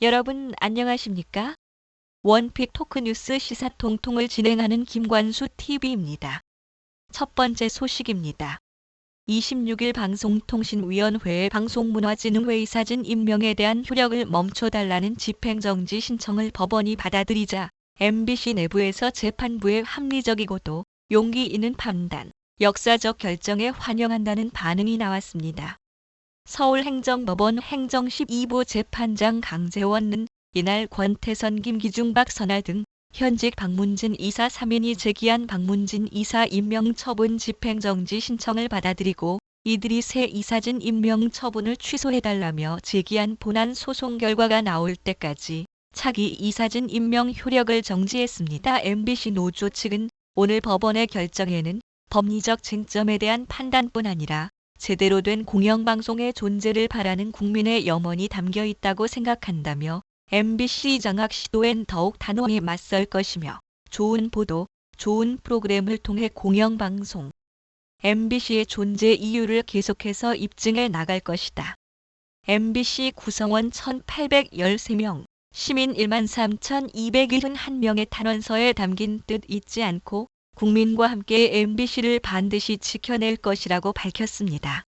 여러분 안녕하십니까? 원픽 토크뉴스 시사통통을 진행하는 김관수 TV입니다. 첫 번째 소식입니다. 26일 방송통신위원회의 방송문화진흥회 이사진 임명에 대한 효력을 멈춰달라는 집행정지 신청을 법원이 받아들이자 MBC 내부에서 재판부의 합리적이고도 용기 있는 판단, 역사적 결정에 환영한다는 반응이 나왔습니다. 서울행정법원 행정실 2부 재판장 강재원은 이날 권태선, 김기중, 박선아 등 현직 박문진 이사 3인이 제기한 박문진 이사 임명 처분 집행정지 신청을 받아들이고 이들이 새 이사진 임명 처분을 취소해달라며 제기한 본안 소송 결과가 나올 때까지 차기 이사진 임명 효력을 정지했습니다. MBC 노조 측은 오늘 법원의 결정에는 법리적 쟁점에 대한 판단뿐 아니라 제대로 된 공영방송의 존재를 바라는 국민의 염원이 담겨 있다고 생각한다며 MBC 장악 시도엔 더욱 단호히 맞설 것이며 좋은 보도, 좋은 프로그램을 통해 공영방송, MBC의 존재 이유를 계속해서 입증해 나갈 것이다. MBC 구성원 1,813명, 시민 13,271명의 탄원서에 담긴 뜻 잊지 않고 국민과 함께 MBC를 반드시 지켜낼 것이라고 밝혔습니다.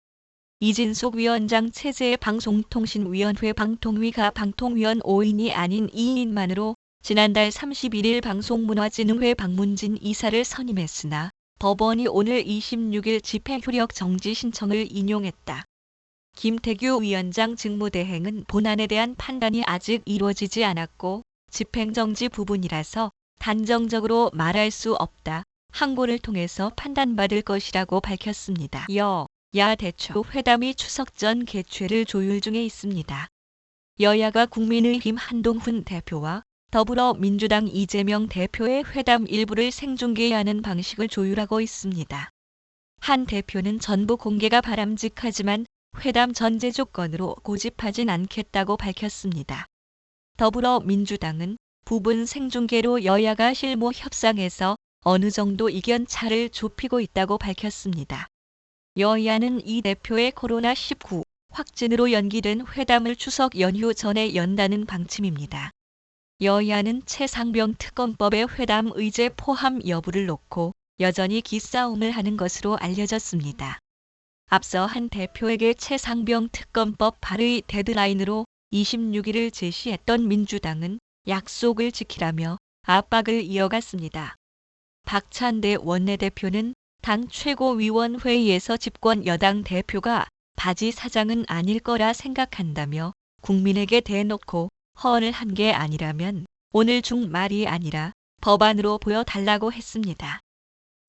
이진숙 위원장 체제의 방송통신위원회 방통위가 방통위원 5인이 아닌 2인만으로 지난달 31일 방송문화진흥회 박문진 이사를 선임했으나 법원이 오늘 26일 집행효력 정지 신청을 인용했다. 김태규 위원장 직무대행은 본안에 대한 판단이 아직 이루어지지 않았고 집행정지 부분이라서 단정적으로 말할 수 없다. 항고를 통해서 판단받을 것이라고 밝혔습니다. 여야 대표 회담이 추석 전 개최를 조율 중에 있습니다. 여야가 국민의힘 한동훈 대표와 더불어민주당 이재명 대표의 회담 일부를 생중계하는 방식을 조율하고 있습니다. 한 대표는 전부 공개가 바람직하지만 회담 전제 조건으로 고집하진 않겠다고 밝혔습니다. 더불어민주당은 부분 생중계로 여야가 실무 협상에서 어느 정도 이견 차를 좁히고 있다고 밝혔습니다. 여야는 이 대표의 코로나19 확진으로 연기된 회담을 추석 연휴 전에 연다는 방침입니다. 여야는 최상병 특검법의 회담 의제 포함 여부를 놓고 여전히 기싸움을 하는 것으로 알려졌습니다. 앞서 한 대표에게 최상병 특검법 발의 데드라인으로 26일을 제시했던 민주당은 약속을 지키라며 압박을 이어갔습니다. 박찬대 원내대표는 당 최고위원회의에서 집권 여당 대표가 바지 사장은 아닐 거라 생각한다며 국민에게 대놓고 허언을 한 게 아니라면 오늘 중 말이 아니라 법안으로 보여달라고 했습니다.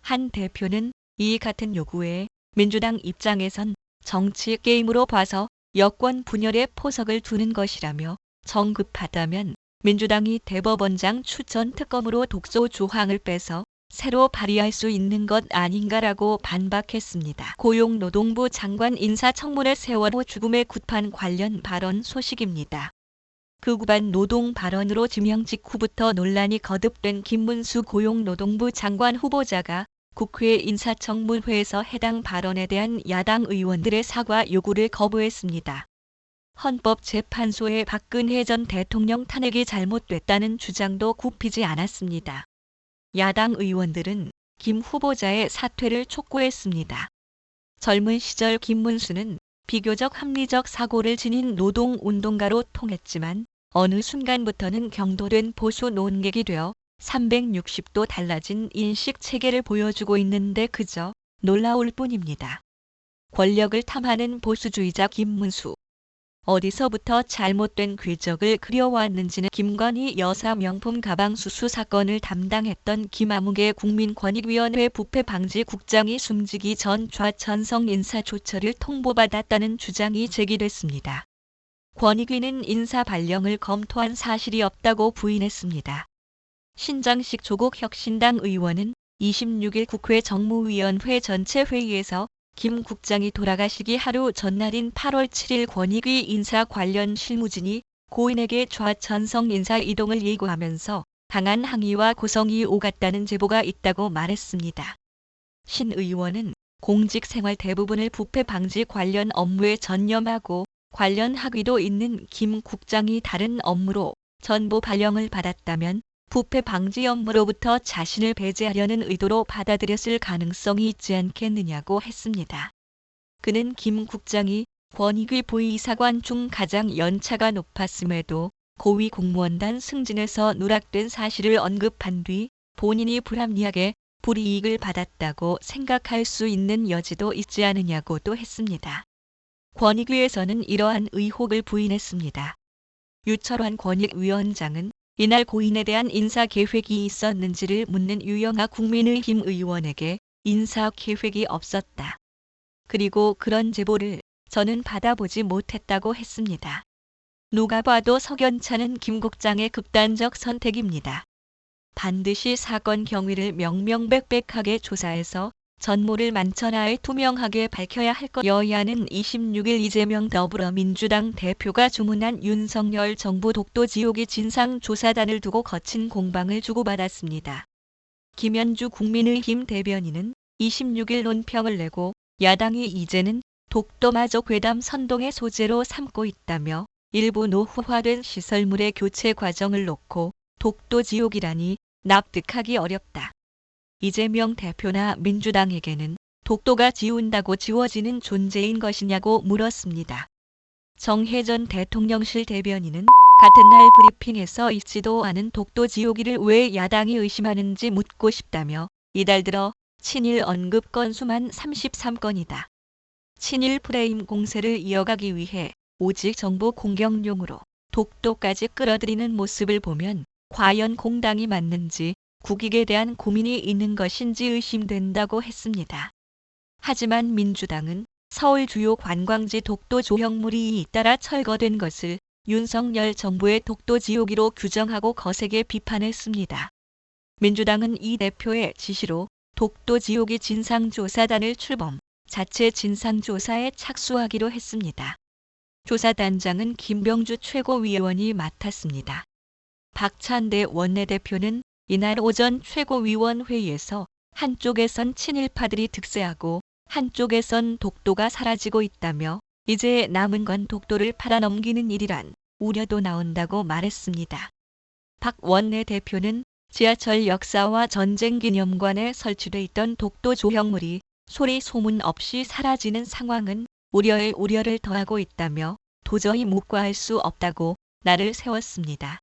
한 대표는 이 같은 요구에 민주당 입장에선 정치 게임으로 봐서 여권 분열에 포석을 두는 것이라며 정급하다면 민주당이 대법원장 추천 특검으로 독소 조항을 빼서 새로 발의할 수 있는 것 아닌가라고 반박했습니다. 고용노동부 장관 인사청문회 세월호 죽음의 굿판 관련 발언 소식입니다. 극우반 노동 발언으로 지명 직후부터 논란이 거듭된 김문수 고용노동부 장관 후보자가 국회 인사청문회에서 해당 발언에 대한 야당 의원들의 사과 요구를 거부했습니다. 헌법재판소의 박근혜 전 대통령 탄핵이 잘못됐다는 주장도 굽히지 않았습니다. 야당 의원들은 김 후보자의 사퇴를 촉구했습니다. 젊은 시절 김문수는 비교적 합리적 사고를 지닌 노동운동가로 통했지만 어느 순간부터는 경도된 보수 논객이 되어 360도 달라진 인식체계를 보여주고 있는데 그저 놀라울 뿐입니다. 권력을 탐하는 보수주의자 김문수. 어디서부터 잘못된 궤적을 그려왔는지는 김건희 여사 명품 가방 수수 사건을 담당했던 김아무개 국민권익위원회 부패방지국장이 숨지기 전 좌천성 인사조처를 통보받았다는 주장이 제기됐습니다. 권익위는 인사 발령을 검토한 사실이 없다고 부인했습니다. 신장식 조국혁신당 의원은 26일 국회 정무위원회 전체 회의에서 김 국장이 돌아가시기 하루 전날인 8월 7일 권익위 인사 관련 실무진이 고인에게 좌천성 인사 이동을 예고하면서 강한 항의와 고성이 오갔다는 제보가 있다고 말했습니다. 신 의원은 공직생활 대부분을 부패 방지 관련 업무에 전념하고 관련 학위도 있는 김 국장이 다른 업무로 전보 발령을 받았다면 부패 방지 업무로부터 자신을 배제하려는 의도로 받아들였을 가능성이 있지 않겠느냐고 했습니다. 그는 김 국장이 권익위 부이사관 중 가장 연차가 높았음에도 고위 공무원단 승진에서 누락된 사실을 언급한 뒤 본인이 불합리하게 불이익을 받았다고 생각할 수 있는 여지도 있지 않느냐고도 했습니다. 권익위에서는 이러한 의혹을 부인했습니다. 유철환 권익위원장은 이날 고인에 대한 인사계획이 있었는지를 묻는 유영아 국민의힘 의원에게 인사계획이 없었다. 그리고 그런 제보를 저는 받아보지 못했다고 했습니다. 누가 봐도 석연찮은 김 국장의 극단적 선택입니다. 반드시 사건 경위를 명명백백하게 조사해서 전모를 만천하에 투명하게 밝혀야 할 것. 여야는 26일 이재명 더불어민주당 대표가 주문한 윤석열 정부 독도지옥의 진상조사단을 두고 거친 공방을 주고받았습니다. 김현주 국민의힘 대변인은 26일 논평을 내고 야당이 이제는 독도마저 괴담 선동의 소재로 삼고 있다며 일부 노후화된 시설물의 교체 과정을 놓고 독도지옥이라니 납득하기 어렵다. 이재명 대표나 민주당에게는 독도가 지운다고 지워지는 존재인 것이냐고 물었습니다. 정혜전 대통령실 대변인은 같은 날 브리핑에서 있지도 않은 독도지옥이를 왜 야당이 의심하는지 묻고 싶다며 이달 들어 친일 언급 건수만 33건이다. 친일 프레임 공세를 이어가기 위해 오직 정부 공격용으로 독도까지 끌어들이는 모습을 보면 과연 공당이 맞는지 국익에 대한 고민이 있는 것인지 의심된다고 했습니다. 하지만 민주당은 서울 주요 관광지 독도 조형물이 잇따라 철거된 것을 윤석열 정부의 독도지옥으로 규정하고 거세게 비판했습니다. 민주당은 이 대표의 지시로 독도지옥의 진상조사단을 출범, 자체 진상조사에 착수하기로 했습니다. 조사단장은 김병주 최고위원이 맡았습니다. 박찬대 원내대표는 이날 오전 최고위원회의에서 한쪽에선 친일파들이 득세하고 한쪽에선 독도가 사라지고 있다며 이제 남은 건 독도를 팔아넘기는 일이란 우려도 나온다고 말했습니다. 박 원내대표는 지하철 역사와 전쟁기념관에 설치돼 있던 독도 조형물이 소리 소문 없이 사라지는 상황은 우려에 우려를 더하고 있다며 도저히 묵과할 수 없다고 날을 세웠습니다.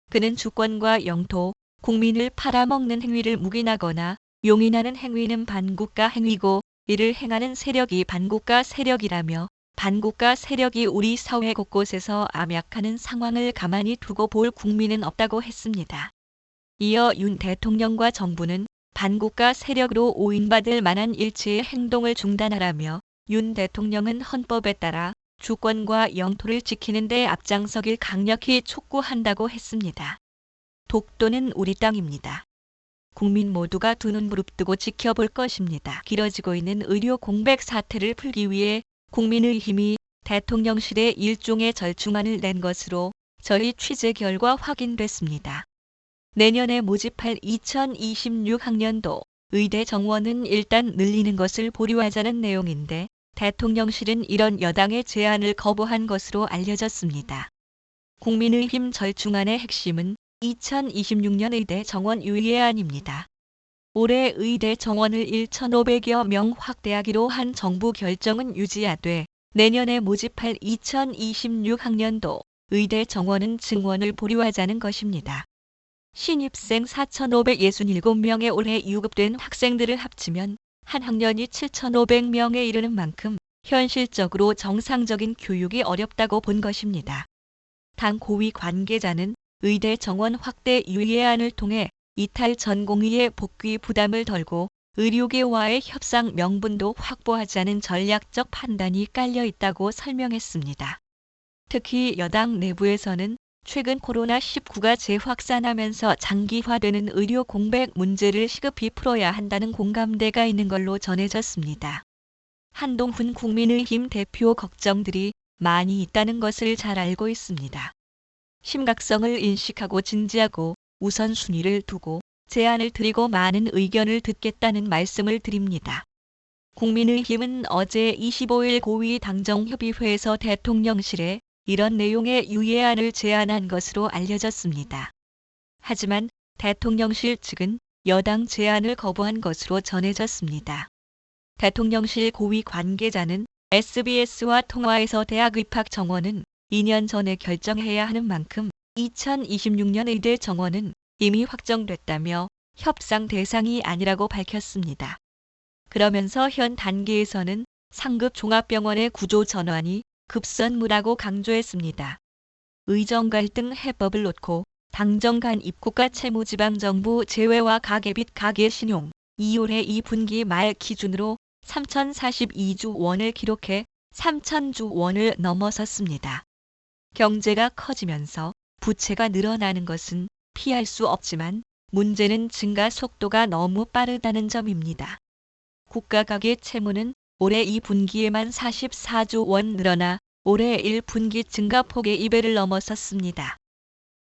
그는 주권과 영토, 국민을 팔아먹는 행위를 묵인하거나 용인하는 행위는 반국가 행위고 이를 행하는 세력이 반국가 세력이라며 반국가 세력이 우리 사회 곳곳에서 암약하는 상황을 가만히 두고 볼 국민은 없다고 했습니다. 이어 윤 대통령과 정부는 반국가 세력으로 오인받을 만한 일체의 행동을 중단하라며 윤 대통령은 헌법에 따라 주권과 영토를 지키는 데 앞장서길 강력히 촉구한다고 했습니다. 독도는 우리 땅입니다. 국민 모두가 두 눈 부릅뜨고 지켜볼 것입니다. 길어지고 있는 의료 공백 사태를 풀기 위해 국민의힘이 대통령실에 일종의 절충안을 낸 것으로 저희 취재 결과 확인됐습니다. 내년에 모집할 2026학년도 의대 정원은 일단 늘리는 것을 보류하자는 내용인데 대통령실은 이런 여당의 제안을 거부한 것으로 알려졌습니다. 국민의힘 절충안의 핵심은 2026년 의대 정원 유예안입니다. 올해 의대 정원을 1,500여 명 확대하기로 한 정부 결정은 유지하되 내년에 모집할 2026학년도 의대 정원은 증원을 보류하자는 것입니다. 신입생 4,567명에 올해 유급된 학생들을 합치면 한 학년이 7,500명에 이르는 만큼 현실적으로 정상적인 교육이 어렵다고 본 것입니다. 당 고위 관계자는 의대 정원 확대 유예안을 통해 이탈 전공의의 복귀 부담을 덜고 의료계와의 협상 명분도 확보하자는 전략적 판단이 깔려 있다고 설명했습니다. 특히 여당 내부에서는 최근 코로나19가 재확산하면서 장기화되는 의료 공백 문제를 시급히 풀어야 한다는 공감대가 있는 걸로 전해졌습니다. 한동훈 국민의힘 대표 걱정들이 많이 있다는 것을 잘 알고 있습니다. 심각성을 인식하고 진지하고 우선순위를 두고 제안을 드리고 많은 의견을 듣겠다는 말씀을 드립니다. 국민의힘은 어제 25일 고위당정협의회에서 대통령실에 이런 내용의 유예안을 제안한 것으로 알려졌습니다. 하지만 대통령실 측은 여당 제안을 거부한 것으로 전해졌습니다. 대통령실 고위 관계자는 SBS와 통화에서 대학 입학 정원은 2년 전에 결정해야 하는 만큼 2026년 의대 정원은 이미 확정됐다며 협상 대상이 아니라고 밝혔습니다. 그러면서 현 단계에서는 상급 종합병원의 구조 전환이 급선무라고 강조했습니다. 의정 갈등 해법을 놓고 당정 간 입국과 채무지방정부 제외와 가계빚 가계신용 2올해 2분기 말 기준으로 3,042조 원을 기록해 3,000조 원을 넘어섰습니다. 경제가 커지면서 부채가 늘어나는 것은 피할 수 없지만 문제는 증가 속도가 너무 빠르다는 점입니다. 국가 가계 채무는 올해 2분기에만 44조 원 늘어나 올해 1분기 증가폭의 2배를 넘어섰습니다.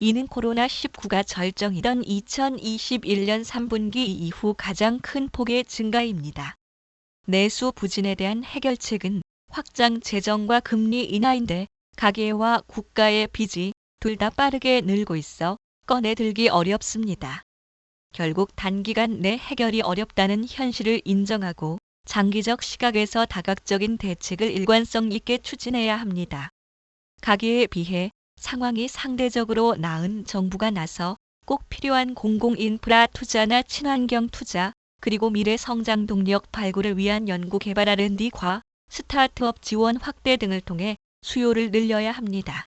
이는 코로나19가 절정이던 2021년 3분기 이후 가장 큰 폭의 증가입니다. 내수 부진에 대한 해결책은 확장 재정과 금리 인하인데 가계와 국가의 빚이 둘 다 빠르게 늘고 있어 꺼내들기 어렵습니다. 결국 단기간 내 해결이 어렵다는 현실을 인정하고 장기적 시각에서 다각적인 대책을 일관성 있게 추진해야 합니다. 가계에 비해 상황이 상대적으로 나은 정부가 나서 꼭 필요한 공공인프라 투자나 친환경 투자, 그리고 미래 성장 동력 발굴을 위한 연구 개발 R&D과 스타트업 지원 확대 등을 통해 수요를 늘려야 합니다.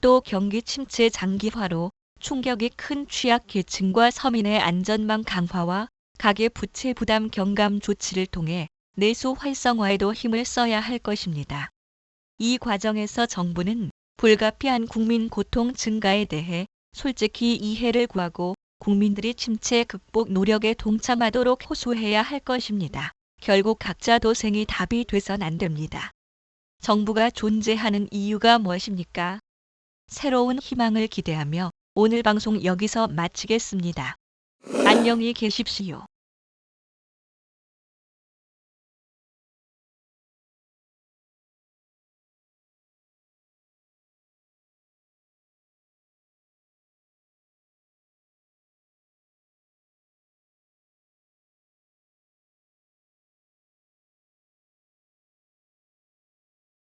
또 경기 침체 장기화로 충격이 큰 취약계층과 서민의 안전망 강화와 가계 부채 부담 경감 조치를 통해 내수 활성화에도 힘을 써야 할 것입니다. 이 과정에서 정부는 불가피한 국민 고통 증가에 대해 솔직히 이해를 구하고 국민들이 침체 극복 노력에 동참하도록 호소해야 할 것입니다. 결국 각자 도생이 답이 돼선 안 됩니다. 정부가 존재하는 이유가 무엇입니까? 새로운 희망을 기대하며 오늘 방송 여기서 마치겠습니다. 안녕히 계십시오.